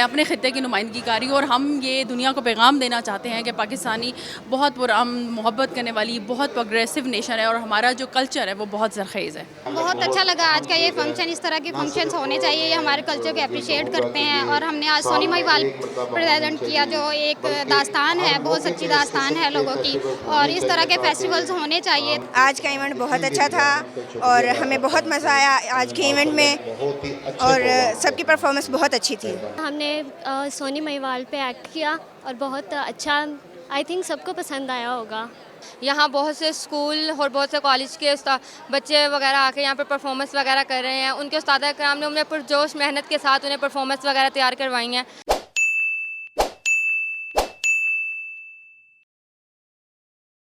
अपने ख़ित्ते की नुमाइंदगी कर रही हूँ और हम ये दुनिया को पैगाम देना चाहते हैं कि पाकिस्तानी बहुत मोहब्बत करने वाली बहुत प्रोग्रेसिव नेशन है और हमारा जो कल्चर है वो बहुत ज़रख़ेज़ है। बहुत अच्छा लगा आज का ये फंक्शन, इस तरह के फंक्शंस होने चाहिए, ये हमारे कल्चर को अप्रिशिएट करते हैं। और हमने आज सोनी महिवाल प्रेजेंट किया जो एक दास्तान है, बहुत सच्ची दास्तान है लोगों की, और इस तरह के फेस्टिवल्स होने चाहिए। आज का इवेंट बहुत अच्छा था और हमें बहुत मज़ा आया आज के इवेंट में और सबकी परफॉर्मेंस बहुत अच्छी थी। हमने सोनी महिवाल पे एक्ट किया और बहुत अच्छा, आई थिंक सबको पसंद आया होगा। यहाँ बहुत से स्कूल और बहुत से कॉलेज के बच्चे वगैरह आके यहाँ पर परफॉर्मेंस वगैरह कर रहे हैं। उनके उस्ताद-ए-किराम ने उन्हें पुरजोश मेहनत के साथ उन्हें परफॉर्मेंस वगैरह तैयार करवाई हैं।